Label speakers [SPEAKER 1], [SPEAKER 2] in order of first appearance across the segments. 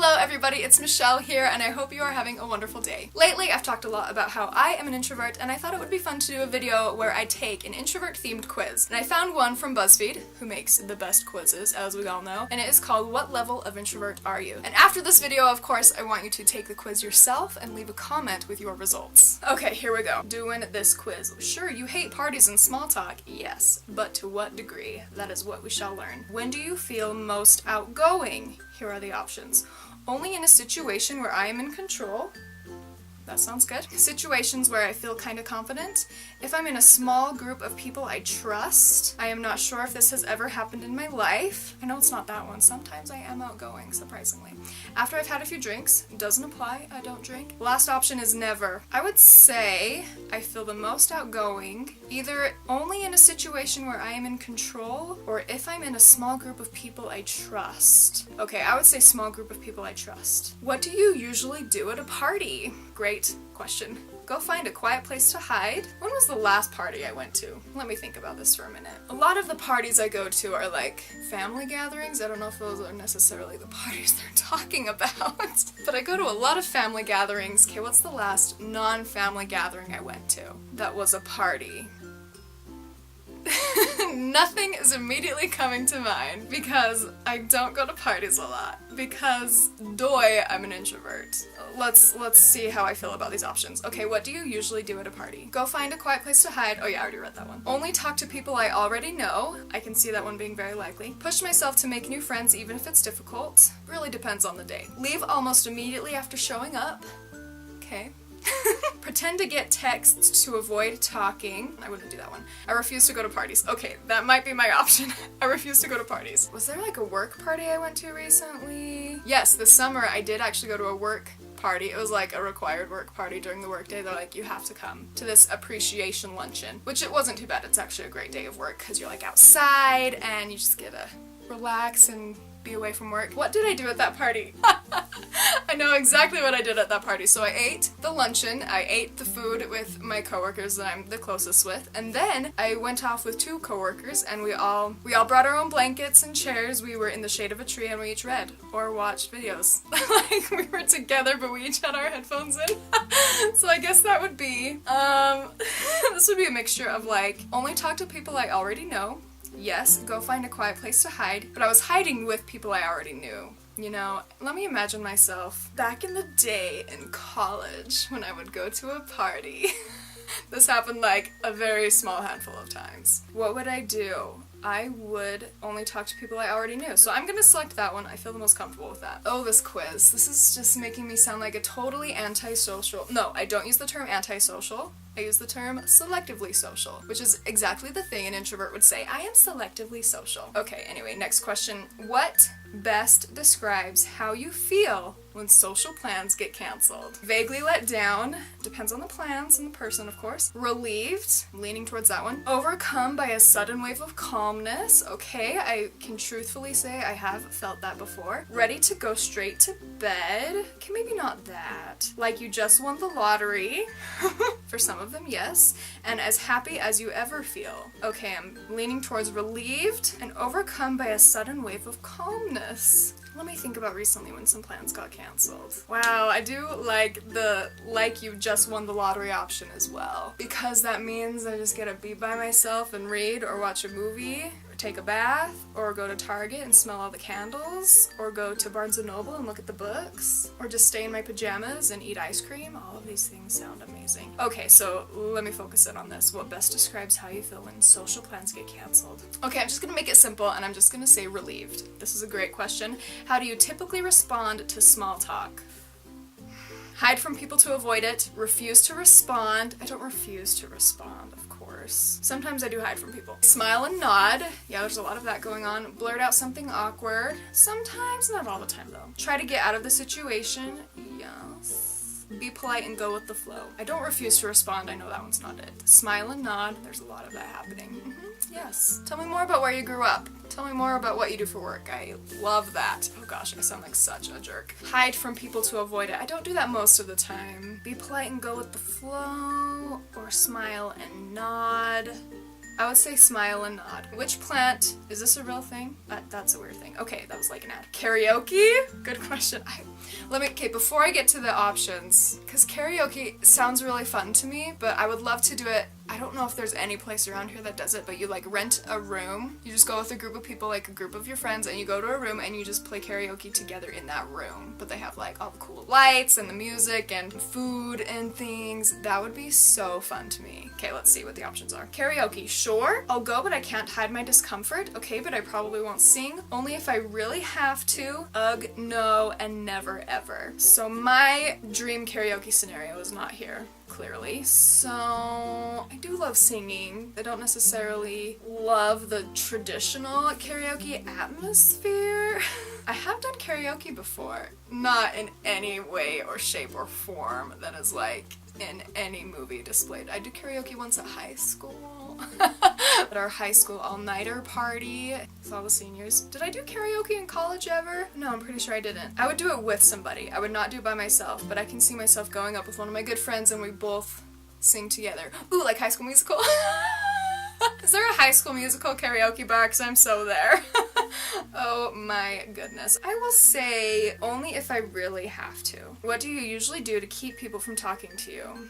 [SPEAKER 1] Hello everybody, it's Michelle here, and I hope you are having a wonderful day. Lately, I've talked a lot about how I am an introvert, and I thought it would be fun to do a video where I take an introvert-themed quiz. And I found one from BuzzFeed, who makes the best quizzes, as we all know, and it is called What Level of Introvert Are You? And after this video, of course, I want you to take the quiz yourself and leave a comment with your results. Okay, here we go. Doing this quiz. Sure, you hate parties and small talk. Yes, but to what degree? That is what we shall learn. When do you feel most outgoing? Here are the options. Only in a situation where I am in control. That sounds good. Situations where I feel kind of confident. If I'm in a small group of people I trust. I am not sure if this has ever happened in my life. I know it's not that one. Sometimes I am outgoing, surprisingly. After I've had a few drinks. Doesn't apply. I don't drink. Last option is never. I would say I feel the most outgoing either only in a situation where I am in control or if I'm in a small group of people I trust. Okay, I would say small group of people I trust. What do you usually do at a party? Great question. Go find a quiet place to hide. When was the last party I went to? Let me think about this for a minute. A lot of the parties I go to are like family gatherings. I don't know if those are necessarily the parties they're talking about. But I go to a lot of family gatherings. Okay, what's the last non-family gathering I went to? That was a party. Nothing is immediately coming to mind because I don't go to parties a lot. Because, I'm an introvert. Let's see how I feel about these options. Okay, what do you usually do at a party? Go find a quiet place to hide. Oh yeah, I already read that one. Only talk to people I already know. I can see that one being very likely. Push myself to make new friends even if it's difficult. Really depends on the day. Leave almost immediately after showing up. Okay. Pretend to get texts to avoid talking. I wouldn't do that one. I refuse to go to parties. Okay, that might be my option. I refuse to go to parties. Was there like a work party I went to recently? Yes, this summer I did actually go to a work party. It was like a required work party during the workday. They're like, you have to come to this appreciation luncheon, which it wasn't too bad. It's actually a great day of work because you're like outside and you just get to relax and be away from work. What did I do at that party? I know exactly what I did at that party. So I ate the luncheon, I ate the food with my coworkers that I'm the closest with, and then I went off with two coworkers and we all brought our own blankets and chairs. We were in the shade of a tree and we each read or watched videos. Like we were together but we each had our headphones in. So I guess that would be, this would be a mixture of like, only talk to people I already know. Yes, go find a quiet place to hide, but I was hiding with people I already knew. You know, let me imagine myself back in the day in college when I would go to a party. This happened like a very small handful of times. What would I do? I would only talk to people I already knew. So I'm gonna select that one. I feel the most comfortable with that. Oh, this quiz. This is just making me sound like a totally antisocial. No, I don't use the term antisocial. I use the term selectively social, which is exactly the thing an introvert would say. I am selectively social. Okay, anyway, next question. What best describes how you feel when social plans get canceled? Vaguely let down, depends on the plans and the person, of course. Relieved, I'm leaning towards that one. Overcome by a sudden wave of calmness. Okay, I can truthfully say I have felt that before. Ready to go straight to bed. Okay, maybe not that. Like you just won the lottery. For some of them, yes. And as happy as you ever feel. Okay, I'm leaning towards relieved and overcome by a sudden wave of calmness. Let me think about recently when some plans got canceled. Wow, I do like the you just won the lottery option as well. Because that means I just get to be by myself and read or watch a movie, or take a bath, or go to Target and smell all the candles, or go to Barnes & Noble and look at the books, or just stay in my pajamas and eat ice cream. All of these things sound amazing. Okay, so let me focus in on this. What best describes how you feel when social plans get canceled? Okay, I'm just gonna make it simple and I'm just gonna say relieved. This is a great question. How do you typically respond to small talk? Hide from people to avoid it. Refuse to respond. I don't refuse to respond, of course. Sometimes I do hide from people. Smile and nod. Yeah, there's a lot of that going on. Blurt out something awkward. Sometimes, not all the time though. Try to get out of the situation. Yes. Be polite and go with the flow. I don't refuse to respond. I know that one's not it. Smile and nod. There's a lot of that happening. Yes. Tell me more about where you grew up. Tell me more about what you do for work. I love that. Oh gosh, I sound like such a jerk. Hide from people to avoid it. I don't do that most of the time. Be polite and go with the flow, or smile and nod. I would say smile and nod. Which plant? Is this a real thing? That's a weird thing. Okay, that was like an ad. Karaoke? Good question. Okay, before I get to the options, because karaoke sounds really fun to me, but I would love to do it. I don't know if there's any place around here that does it, but you like rent a room. You just go with a group of people, like a group of your friends, and you go to a room and you just play karaoke together in that room. But they have like all the cool lights and the music and food and things. That would be so fun to me. Okay, let's see what the options are. Karaoke, sure. I'll go, but I can't hide my discomfort. Okay, but I probably won't sing. Only if I really have to. Ugh, no, and never ever. So my dream karaoke scenario is not here, clearly. So I do love singing. I don't necessarily love the traditional karaoke atmosphere. I have done karaoke before. Not in any way or shape or form that is like in any movie displayed. I did karaoke once at high school. At our high school all-nighter party. With all the seniors. Did I do karaoke in college ever? No, I'm pretty sure I didn't. I would do it with somebody. I would not do it by myself, but I can see myself going up with one of my good friends and we both sing together. Ooh, like High School Musical. Is there a High School Musical karaoke bar? Because I'm so there. Oh my goodness. I will say only if I really have to. What do you usually do to keep people from talking to you?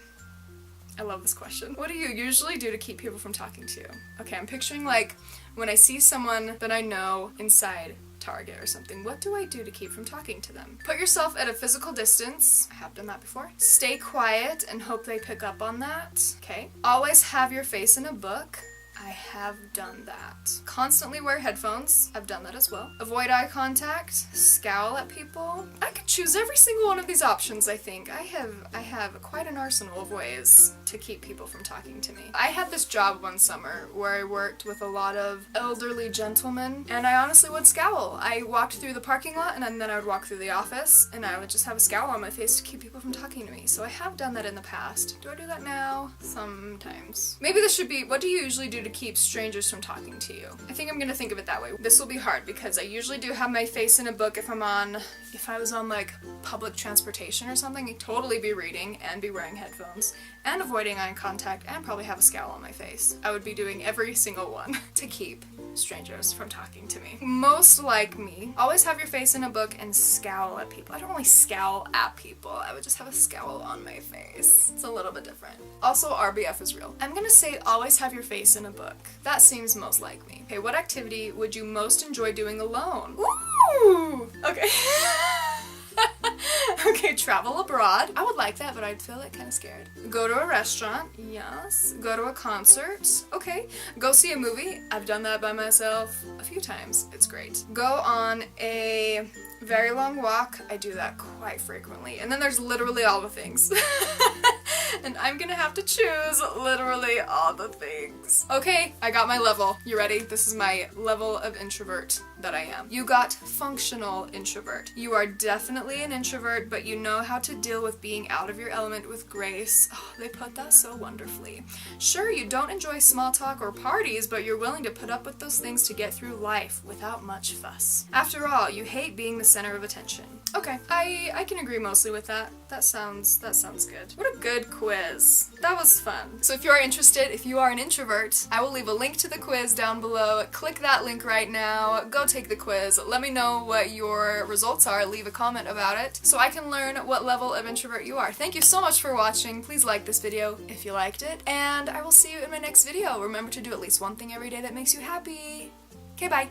[SPEAKER 1] I love this question. What do you usually do to keep people from talking to you? Okay, I'm picturing like when I see someone that I know inside Target or something, what do I do to keep from talking to them? Put yourself at a physical distance. I have done that before. Stay quiet and hope they pick up on that. Okay. Always have your face in a book. I have done that. Constantly wear headphones. I've done that as well. Avoid eye contact. Scowl at people. I could choose every single one of these options, I think. I have quite an arsenal of ways to keep people from talking to me. I had this job one summer where I worked with a lot of elderly gentlemen, and I honestly would scowl. I walked through the parking lot, and then I would walk through the office, and I would just have a scowl on my face to keep people from talking to me. So I have done that in the past. Do I do that now? Sometimes. Maybe this should be, what do you usually do to keep strangers from talking to you? I think I'm gonna think of it that way. This will be hard because I usually do have my face in a book if I was on like public transportation or something. I'd totally be reading and be wearing headphones and avoiding eye contact and probably have a scowl on my face. I would be doing every single one to keep strangers from talking to me. Most like me, always have your face in a book and scowl at people. I don't really scowl at people. I would just have a scowl on my face. It's a little bit different. Also, RBF is real. I'm gonna say always have your face in a book. That seems most like me. Okay, what activity would you most enjoy doing alone? Ooh! Okay. Okay, travel abroad. I would like that, but I'd feel like kind of scared. Go to a restaurant. Yes. Go to a concert. Okay. Go see a movie. I've done that by myself a few times. It's great. Go on a very long walk. I do that quite frequently. And then there's literally all the things. And I'm gonna have to choose literally all the things. Okay, I got my level. You ready? This is my level of introvert that I am. You got functional introvert. You are definitely an introvert, but you know how to deal with being out of your element with grace. Oh, they put that so wonderfully. Sure, you don't enjoy small talk or parties, but you're willing to put up with those things to get through life without much fuss. After all, you hate being the center of attention. Okay, I can agree mostly with that. That sounds good. What a good quiz. That was fun. So if you are interested, if you are an introvert, I will leave a link to the quiz down below. Click that link right now. Go take the quiz. Let me know what your results are. Leave a comment about it so I can learn what level of introvert you are. Thank you so much for watching. Please like this video if you liked it, and I will see you in my next video. Remember to do at least one thing every day that makes you happy. Okay, bye.